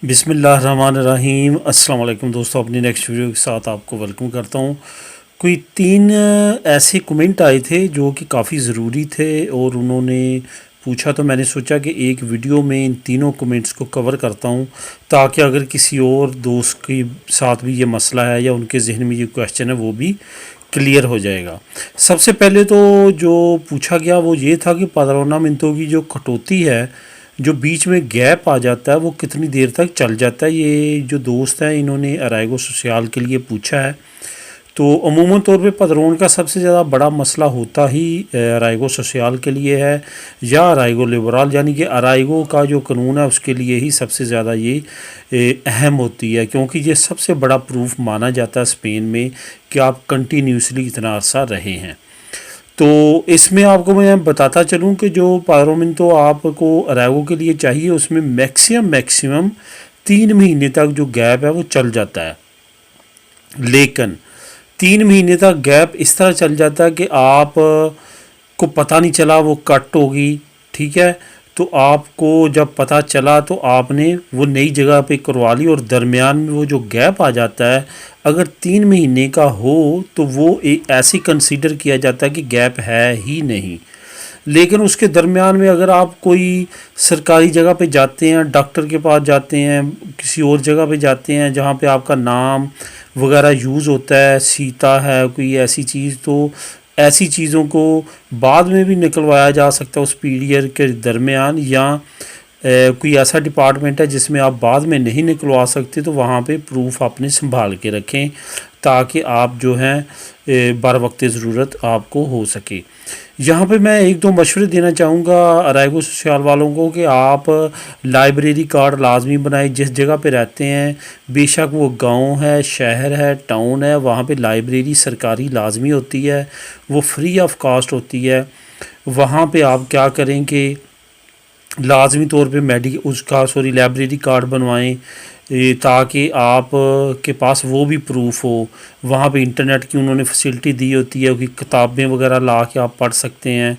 بسم اللہ الرحمن الرحیم۔ السلام علیکم دوستوں، اپنی نیکسٹ ویڈیو کے ساتھ آپ کو ویلکم کرتا ہوں۔ کوئی 3 ایسے کومنٹ آئے تھے جو کہ کافی ضروری تھے اور انہوں نے پوچھا، تو میں نے سوچا کہ ایک ویڈیو میں ان تینوں کومنٹس کو کور کرتا ہوں تاکہ اگر کسی اور دوست کے ساتھ بھی یہ مسئلہ ہے یا ان کے ذہن میں یہ کویشچن ہے وہ بھی کلیئر ہو جائے گا۔ سب سے پہلے تو جو پوچھا گیا وہ یہ تھا کہ پادرونہ منتوں کی جو کٹوتی ہے، جو بیچ میں گیپ آ جاتا ہے، وہ کتنی دیر تک چل جاتا ہے۔ یہ جو دوست ہیں انہوں نے ارائیگو سوسیال کے لیے پوچھا ہے۔ تو عموماً طور پہ پدرون کا سب سے زیادہ بڑا مسئلہ ہوتا ہی ارائیگو سوسیال کے لیے ہے یا ارائیگو لیبرال، یعنی کہ ارائیگو کا جو قانون ہے اس کے لیے ہی سب سے زیادہ یہ اہم ہوتی ہے، کیونکہ یہ سب سے بڑا پروف مانا جاتا ہے اسپین میں کہ آپ کنٹینیوسلی اتنا عرصہ رہے ہیں۔ تو اس میں آپ کو میں بتاتا چلوں کہ جو پادرونامنتو آپ کو ارائیگو کے لیے چاہیے اس میں میکسیمم 3 مہینے تک جو گیپ ہے وہ چل جاتا ہے، لیکن 3 مہینے تک گیپ اس طرح چل جاتا ہے کہ آپ کو پتہ نہیں چلا وہ کٹ ہوگی، ٹھیک ہے۔ تو آپ کو جب پتہ چلا تو آپ نے وہ نئی جگہ پہ کروا لی، اور درمیان میں وہ جو گیپ آ جاتا ہے اگر 3 مہینے کا ہو تو وہ ایسے کنسیڈر کیا جاتا ہے کہ گیپ ہے ہی نہیں۔ لیکن اس کے درمیان میں اگر آپ کوئی سرکاری جگہ پہ جاتے ہیں، ڈاکٹر کے پاس جاتے ہیں، کسی اور جگہ پہ جاتے ہیں جہاں پہ آپ کا نام وغیرہ یوز ہوتا ہے، سیتا ہے کوئی ایسی چیز، تو ایسی چیزوں کو بعد میں بھی نکلوایا جا سکتا ہے اس پیریڈ کے درمیان، یا کوئی ایسا ڈپارٹمنٹ ہے جس میں آپ بعد میں نہیں نکلوا سکتے تو وہاں پہ پروف اپنے سنبھال کے رکھیں تاکہ آپ جو ہیں بر وقت ضرورت آپ کو ہو سکے۔ یہاں پہ میں 1-2 مشورے دینا چاہوں گا ارائیگو سوسیال والوں کو کہ آپ لائبریری کارڈ لازمی بنائیں جس جگہ پہ رہتے ہیں، بے شک وہ گاؤں ہے، شہر ہے، ٹاؤن ہے، وہاں پہ لائبریری سرکاری لازمی ہوتی ہے، وہ فری آف کاسٹ ہوتی ہے۔ وہاں پہ آپ کیا کریں کہ لازمی طور پہ لائبریری کارڈ بنوائیں تاکہ آپ کے پاس وہ بھی پروف ہو۔ وہاں پہ انٹرنیٹ کی انہوں نے فیسلٹی دی ہوتی ہے کہ کتابیں وغیرہ لا کے آپ پڑھ سکتے ہیں۔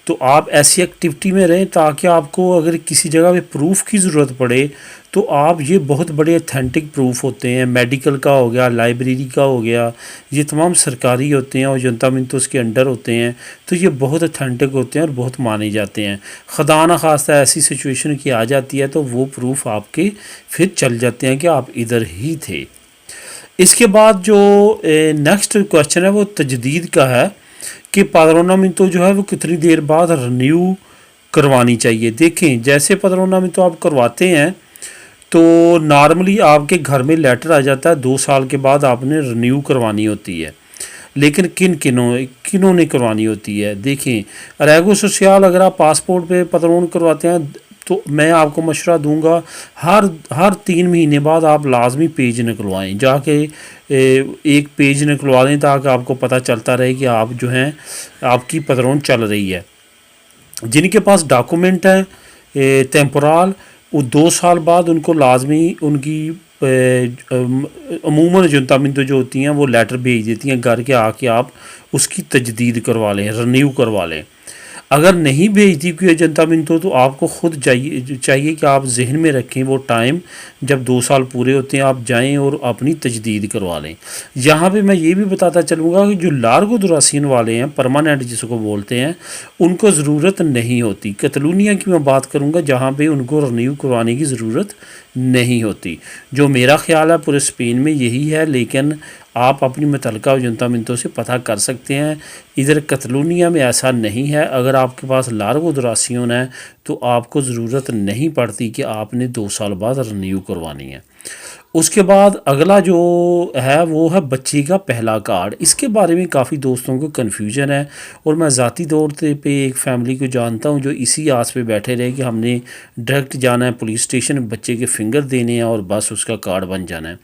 تو آپ ایسی ایکٹیویٹی میں رہیں تاکہ آپ کو اگر کسی جگہ پہ پروف کی ضرورت پڑے تو آپ یہ بہت بڑے اتھینٹک پروف ہوتے ہیں، میڈیکل کا ہو گیا، لائبریری کا ہو گیا، یہ تمام سرکاری ہوتے ہیں اور جنتامنتوس کے انڈر ہوتے ہیں، تو یہ بہت اتھینٹک ہوتے ہیں اور بہت مانے جاتے ہیں۔ خدا نخواستہ ایسی سچویشن کی آ جاتی ہے تو وہ پروف آپ کے پھر چل جاتے ہیں کہ آپ ادھر ہی تھے۔ اس کے بعد جو نیکسٹ کویشچن ہے وہ تجدید کا ہے کہ پادرونامنتو جو ہے وہ کتنی دیر بعد رینیو کروانی چاہیے۔ دیکھیں، جیسے پادرونامنتو آپ کرواتے ہیں تو نارملی آپ کے گھر میں لیٹر آ جاتا ہے 2 سال کے بعد آپ نے رینیو کروانی ہوتی ہے، لیکن کنوں نے کروانی ہوتی ہے۔ دیکھیں، ارائیگو سوسیال اگر آپ پاسپورٹ پہ پادرون کرواتے ہیں تو میں آپ کو مشورہ دوں گا ہر 3 مہینے بعد آپ لازمی پیج نکلوائیں، جا کے ایک پیج نکلوا دیں تاکہ آپ کو پتہ چلتا رہے کہ آپ جو ہیں آپ کی پادرون چل رہی ہے۔ جن کے پاس ڈاکومنٹ ہے ٹیمپورال، وہ 2 سال بعد ان کو لازمی ان کی عموماً جنتامنتو جو ہوتی ہیں وہ لیٹر بھیج دیتی ہیں گھر کے، آ کے آپ اس کی تجدید کروا لیں، رینیو کروا لیں۔ اگر نہیں بھیجتی کوئی جنتامنتو تو آپ کو خود چاہیے کہ آپ ذہن میں رکھیں وہ ٹائم جب 2 سال پورے ہوتے ہیں آپ جائیں اور اپنی تجدید کروا لیں۔ یہاں پہ میں یہ بھی بتاتا چلوں گا کہ جو لارگو دراسین والے ہیں، پرماننٹ جس کو بولتے ہیں، ان کو ضرورت نہیں ہوتی۔ کتلونیا کی میں بات کروں گا جہاں پہ ان کو رینیو کروانے کی ضرورت نہیں ہوتی، جو میرا خیال ہے پورے اسپین میں یہی ہے، لیکن آپ اپنی متعلقہ جنتامنتو سے پتہ کر سکتے ہیں۔ ادھر کتلونیا میں ایسا نہیں ہے، اگر آپ کے پاس لارگو دراسیون ہے تو آپ کو ضرورت نہیں پڑتی کہ آپ نے 2 سال بعد رینیو کروانی ہے۔ اس کے بعد اگلا جو ہے وہ ہے بچے کا پہلا کارڈ۔ اس کے بارے میں کافی دوستوں کو کنفیوژن ہے، اور میں ذاتی طور پہ ایک فیملی کو جانتا ہوں جو اسی آس پہ بیٹھے رہے کہ ہم نے ڈائریکٹ جانا ہے پولیس اسٹیشن، بچے کے فنگر دینے ہیں اور بس اس کا کارڈ بن جانا ہے۔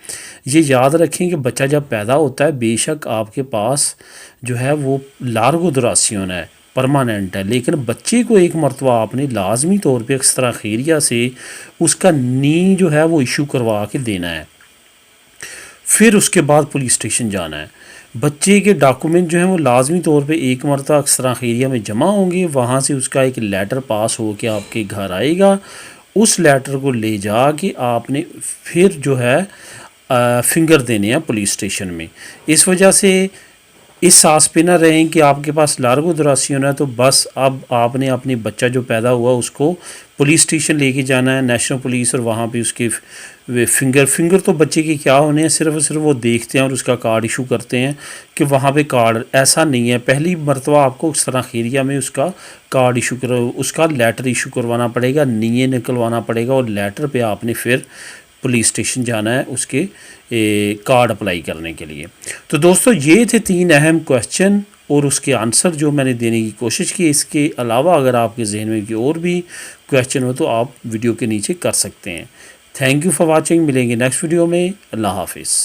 یہ یاد رکھیں کہ بچہ جب پیدا ہوتا ہے بے شک آپ کے پاس جو ہے وہ لارگو دراسیون ہے، پرماننٹ ہے، لیکن بچے کو ایک مرتبہ آپ نے لازمی طور پہ ایکسٹرا خیریہ سے اس کا نی جو ہے وہ ایشو کروا کے دینا ہے، پھر اس کے بعد پولیس اسٹیشن جانا ہے۔ بچے کے ڈاکومنٹ جو ہیں وہ لازمی طور پہ ایک مرتبہ ایکسٹرا خیریہ میں جمع ہوں گے، وہاں سے اس کا ایک لیٹر پاس ہو کے آپ کے گھر آئے گا، اس لیٹر کو لے جا کے آپ نے پھر جو ہے فنگر دینے ہیں پولیس اسٹیشن میں. اس وجہ سے اس سانس پہ نہ رہیں کہ آپ کے پاس لارگو دراسی ہونا ہے تو بس اب آپ نے اپنی بچہ جو پیدا ہوا اس کو پولیس اسٹیشن لے کے جانا ہے, نیشنل پولیس, اور وہاں پہ اس کے فنگر تو بچے کے کیا ہونے ہیں, صرف اور صرف وہ دیکھتے ہیں اور اس کا کارڈ ایشو کرتے ہیں کہ وہاں پہ کارڈ ایسا نہیں ہے. پہلی مرتبہ آپ کو اس طرح خیریہ میں اس کا کارڈ ایشو اس کا لیٹر ایشو کروانا پڑے گا, نیے نکلوانا پڑے گا, اور لیٹر پہ آپ نے پھر پولیس اسٹیشن جانا ہے اس کے کارڈ اپلائی کرنے کے لیے. تو دوستو یہ تھے 3 اہم کویسچن اور اس کے آنسر جو میں نے دینے کی کوشش کی. اس کے علاوہ اگر آپ کے ذہن میں کوئی اور بھی کویسچن ہو تو آپ ویڈیو کے نیچے کر سکتے ہیں. Thank you for watching. ملیں گے نیکسٹ ویڈیو میں. اللہ حافظ.